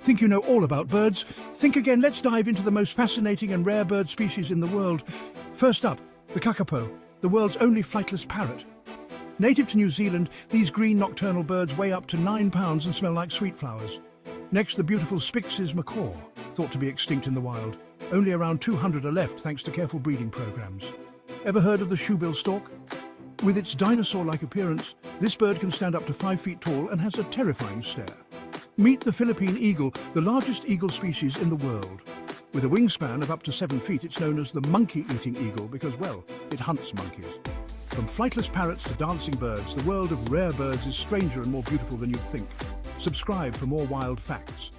Think you know all about birds? Think again. Let's dive into the most fascinating and rare bird species in the world. First up, the kakapo, the world's only flightless parrot. Native to New Zealand, these green nocturnal birds weigh up to 9 pounds and smell like sweet flowers. Next, the beautiful Spix's macaw, thought to be extinct in the wild. Only around 200 are left thanks to careful breeding programs. Ever heard of the shoebill stork? With its dinosaur-like appearance, this bird can stand up to 5 feet tall and has a terrifying stare. Meet the Philippine eagle, the largest eagle species in the world. With a wingspan of up to 7 feet, it's known as the monkey-eating eagle because, well, it hunts monkeys. From flightless parrots to dancing birds, the world of rare birds is stranger and more beautiful than you'd think. Subscribe for more wild facts.